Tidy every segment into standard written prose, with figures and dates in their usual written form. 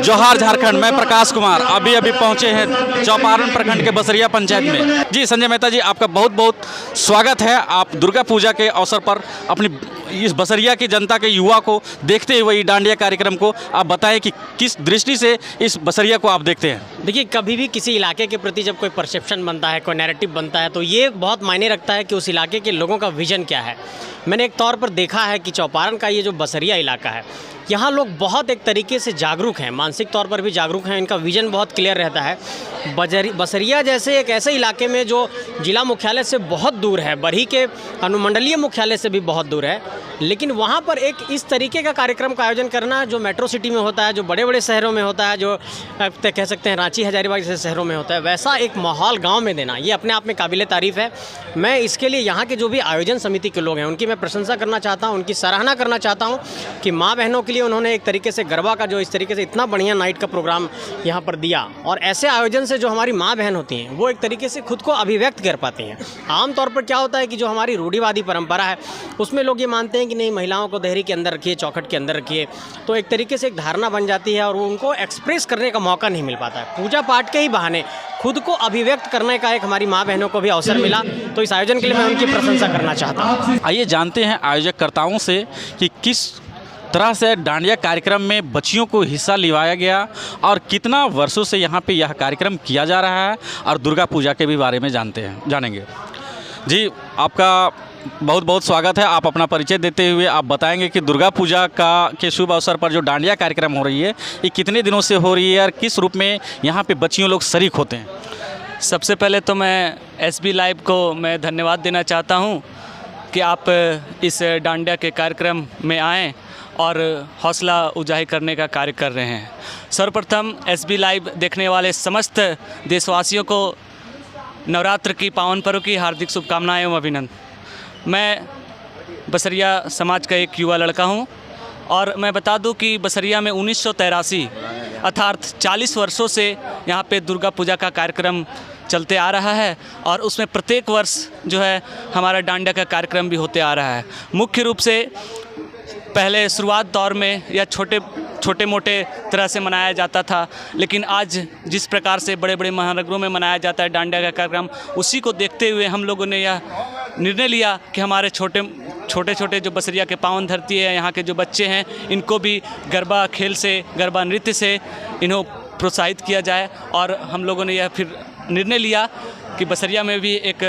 जोहार झारखंड। मैं प्रकाश कुमार अभी पहुंचे हैं चौपारण प्रखंड के बसरिया पंचायत में। जी संजय मेहता जी, आपका बहुत बहुत स्वागत है। आप दुर्गा पूजा के अवसर पर अपनी इस बसरिया की जनता के युवा को देखते हुए डांडिया कार्यक्रम को आप बताएं कि किस दृष्टि से इस बसरिया को आप देखते हैं। देखिए, कभी भी किसी इलाके के प्रति जब कोई परसेप्शन बनता है, कोई नैरेटिव बनता है, तो ये बहुत मायने रखता है कि उस इलाके के लोगों का विजन क्या है। मैंने एक तौर पर देखा है कि चौपारण का ये जो बसरिया इलाका है, यहाँ लोग बहुत एक तरीके से जागरूक हैं, मानसिक तौर पर भी जागरूक हैं। इनका विजन बहुत क्लियर रहता है। बसरिया जैसे एक ऐसे इलाके में जो जिला मुख्यालय से बहुत दूर है, बरही के अनुमंडलीय मुख्यालय से भी बहुत दूर है, लेकिन वहाँ पर एक इस तरीके का कार्यक्रम का आयोजन करना जो मेट्रो सिटी में होता है, जो बड़े बड़े शहरों में होता है, जो कह सकते हैं रांची हजारीबाग जैसे शहरों में होता है, वैसा एक माहौल गाँव में देना, ये अपने आप में काबिल तारीफ़ है। मैं इसके लिए यहाँ के जो भी आयोजन समिति के लोग हैं उनकी मैं प्रशंसा करना चाहता हूँ, उनकी सराहना करना चाहता हूँ कि माँ बहनों के लिए उन्होंने एक तरीके से गरबा का जो इस तरीके से इतना बढ़िया नाइट का प्रोग्राम यहाँ पर दिया। और ऐसे आयोजन से जो हमारी माँ बहन होती हैं वो एक तरीके से खुद को अभिव्यक्त कर पाती हैं। आमतौर पर क्या होता है कि जो हमारी रूढ़िवादी परंपरा है उसमें लोग ये मानते हैं कि नहीं, महिलाओं को देहरी के अंदर रखिए, चौखट के अंदर रखिए, तो एक तरीके से एक धारणा बन जाती है और वो उनको एक्सप्रेस करने का मौका नहीं मिल पाता है। पूजा पाठ के ही बहाने खुद को अभिव्यक्त करने का एक हमारी माँ बहनों को भी अवसर मिला, तो इस आयोजन के लिए मैं उनकी प्रशंसा करना चाहता हूँ। आइए जानते हैं आयोजककर्ताओं से कि किस तरह से डांडिया कार्यक्रम में बच्चियों को हिस्सा लिवाया गया और कितना वर्षों से यहाँ पे यह कार्यक्रम किया जा रहा है, और दुर्गा पूजा के भी बारे में जानेंगे। जी, आपका बहुत बहुत स्वागत है। आप अपना परिचय देते हुए आप बताएंगे कि दुर्गा पूजा के शुभ अवसर पर जो डांडिया कार्यक्रम हो रही है ये कितने दिनों से हो रही है और किस रूप में यहाँ पे बच्चियों लोग शरीक होते हैं। सबसे पहले तो मैं एसबी लाइव को मैं धन्यवाद देना चाहता हूँ कि आप इस डांडिया के कार्यक्रम में आएँ और हौसला अफजाई करने का कार्य कर रहे हैं। सर्वप्रथम एसबी लाइव देखने वाले समस्त देशवासियों को नवरात्र की पावन पर्व की हार्दिक शुभकामनाएं एवं अभिनंदन। मैं बसरिया समाज का एक युवा लड़का हूं और मैं बता दूं कि बसरिया में 1983 अर्थात 40 वर्षों से यहां पे दुर्गा पूजा का कार्यक्रम चलते आ रहा है और उसमें प्रत्येक वर्ष जो है हमारा डांडिया का कार्यक्रम भी होते आ रहा है। मुख्य रूप से पहले शुरुआत दौर में या छोटे मोटे तरह से मनाया जाता था, लेकिन आज जिस प्रकार से बड़े बड़े महानगरों में मनाया जाता है डांडिया का कार्यक्रम, उसी को देखते हुए हम लोगों ने यह निर्णय लिया कि हमारे छोटे जो बसरिया के पावन धरती है, यहाँ के जो बच्चे हैं, इनको भी गरबा खेल से, गरबा नृत्य से इन्हों प्रोत्साहित किया जाए। और हम लोगों ने यह फिर निर्णय लिया कि बसरिया में भी एक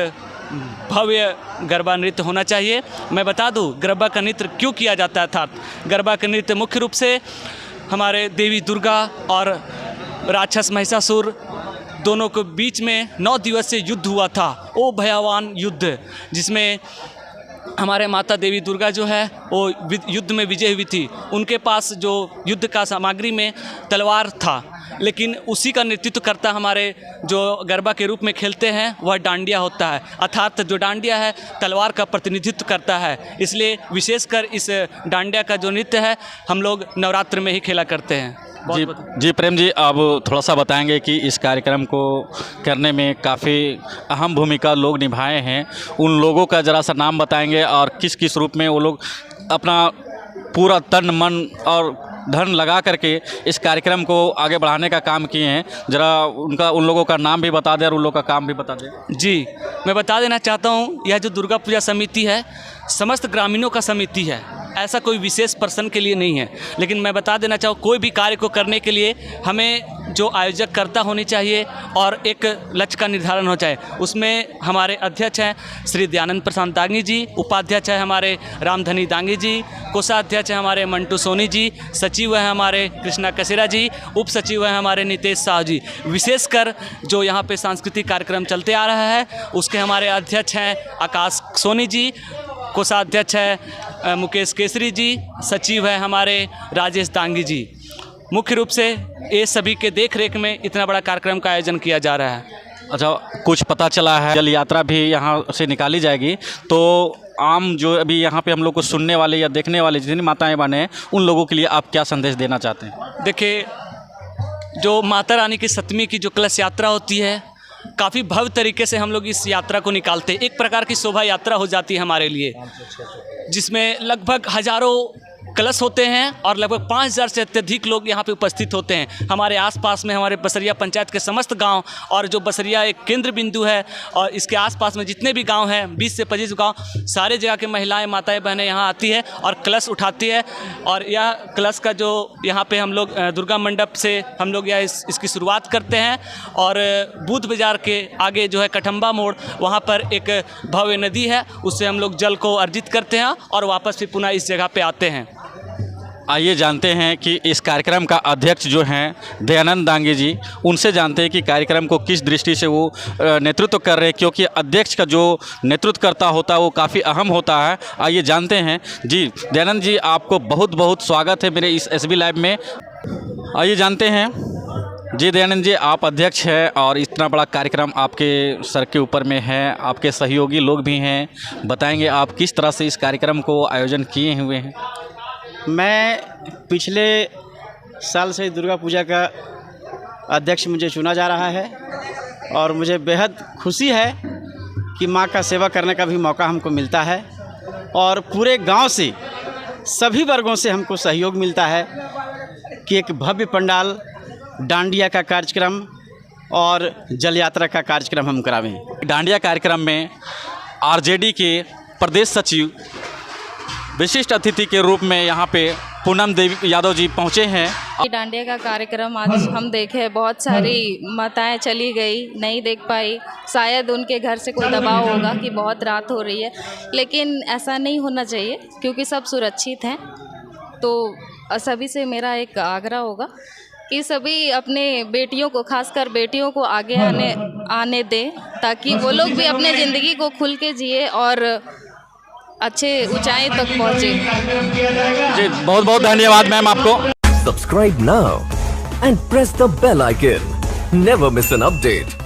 भव्य गरबा नृत्य होना चाहिए। मैं बता दूं गरबा का नृत्य क्यों किया जाता है, अर्थात गरबा का नृत्य मुख्य रूप से हमारे देवी दुर्गा और राक्षस महिषासुर दोनों के बीच में 9 दिवसीय युद्ध हुआ था। वो भयावान युद्ध जिसमें हमारे माता देवी दुर्गा जो है वो युद्ध में विजय हुई थी। उनके पास जो युद्ध का सामग्री में तलवार था, लेकिन उसी का नेतृत्व करता हमारे जो गरबा के रूप में खेलते हैं वह डांडिया होता है, अर्थात जो डांडिया है तलवार का प्रतिनिधित्व करता है। इसलिए विशेषकर इस डांडिया का जो नृत्य है हम लोग नवरात्र में ही खेला करते हैं। जी प्रेम जी, अब थोड़ा सा बताएंगे कि इस कार्यक्रम को करने में काफ़ी अहम भूमिका लोग निभाए हैं, उन लोगों का ज़रा सा नाम बताएंगे और किस किस रूप में वो लोग अपना पूरा तन मन और धन लगा करके इस कार्यक्रम को आगे बढ़ाने का काम किए हैं। ज़रा उन लोगों का नाम भी बता दें और उन लोगों का काम भी बता दें। जी, मैं बता देना चाहता हूँ, यह जो दुर्गा पूजा समिति है समस्त ग्रामीणों का समिति है, ऐसा कोई विशेष पर्सन के लिए नहीं है। लेकिन मैं बता देना चाहूँ, कोई भी कार्य को करने के लिए हमें जो आयोजक कर्ता होनी चाहिए और एक लक्ष्य का निर्धारण हो जाए। उसमें हमारे अध्यक्ष हैं श्री दयानंद प्रसाद दांगी जी, उपाध्यक्ष है हमारे रामधनी दांगी जी, कोषाध्यक्ष है हमारे मंटू सोनी जी, सचिव है हमारे कृष्णा कसेरा जी, उप सचिव है हमारे नितेश साहू जी। विशेषकर जो यहाँ पे सांस्कृतिक कार्यक्रम चलते आ रहा है उसके हमारे अध्यक्ष हैं आकाश सोनी जी, कोषाध्यक्ष है मुकेश केसरी जी, सचिव है हमारे राजेश दांगी जी। मुख्य रूप से ये सभी के देख रेख में इतना बड़ा कार्यक्रम का आयोजन किया जा रहा है। अच्छा, कुछ पता चला है जल यात्रा भी यहाँ से निकाली जाएगी, तो आम जो अभी यहाँ पे हम लोग को सुनने वाले या देखने वाले जितनी माताएं बहनें हैं उन लोगों के लिए आप क्या संदेश देना चाहते हैं? देखिए, जो माता रानी की 7वीं की जो कलश यात्रा होती है, काफ़ी भव्य तरीके से हम लोग इस यात्रा को निकालते हैं। एक प्रकार की शोभा यात्रा हो जाती है हमारे लिए, जिसमें लगभग हज़ारों कलश होते हैं और लगभग 5000 से अत्यधिक लोग यहाँ पे उपस्थित होते हैं। हमारे आसपास में हमारे बसरिया पंचायत के समस्त गांव और जो बसरिया एक केंद्र बिंदु है और इसके आसपास में जितने भी गांव हैं 20 से 25 गांव, सारे जगह के महिलाएं माताएं बहनें यहाँ आती है और कलश उठाती है। और यह कलश का जो यहाँ पे हम लोग दुर्गा मंडप से हम लोग यह इसकी शुरुआत करते हैं और बूथ बाज़ार के आगे जो है कठम्बा मोड़, वहाँ पर एक भव्य नदी है, उससे हम लोग जल को अर्जित करते हैं और वापस फिर पुनः इस जगह पे आते हैं। आइए जानते हैं कि इस कार्यक्रम का अध्यक्ष जो हैं दयानंद दांगे जी, उनसे जानते हैं कि कार्यक्रम को किस दृष्टि से वो नेतृत्व कर रहे हैं, क्योंकि अध्यक्ष का जो नेतृत्व करता होता है वो काफ़ी अहम होता है। आइए जानते हैं। जी दयानंद जी, आपको बहुत बहुत स्वागत है मेरे इस SB लाइव में। आइए जानते हैं। जी दयानंद जी, आप अध्यक्ष हैं और इतना बड़ा कार्यक्रम आपके सर के ऊपर में है, आपके सहयोगी लोग भी हैं, बताएंगे आप किस तरह से इस कार्यक्रम को आयोजन किए हुए हैं? मैं पिछले साल से दुर्गा पूजा का अध्यक्ष मुझे चुना जा रहा है और मुझे बेहद खुशी है कि माँ का सेवा करने का भी मौका हमको मिलता है और पूरे गांव से सभी वर्गों से हमको सहयोग मिलता है कि एक भव्य पंडाल, डांडिया का कार्यक्रम और जल यात्रा का कार्यक्रम हम करावें। डांडिया कार्यक्रम में RJD के प्रदेश सचिव विशिष्ट अतिथि के रूप में यहाँ पे पूनम देवी यादव जी पहुँचे हैं। डांडिया का कार्यक्रम आज हम देखे, बहुत सारी माताएं चली गई, नहीं देख पाई, शायद उनके घर से कोई दबाव होगा कि बहुत रात हो रही है, लेकिन ऐसा नहीं होना चाहिए क्योंकि सब सुरक्षित हैं। तो सभी से मेरा एक आग्रह होगा कि सभी अपने बेटियों को, खासकर बेटियों को आगे आने दें ताकि वो लोग भी अपने ज़िंदगी को खुल के जिए और अच्छे ऊंचाई तक पहुँचे। जी बहुत बहुत धन्यवाद मैम आपको। Subscribe now and press the bell icon. Never miss an update.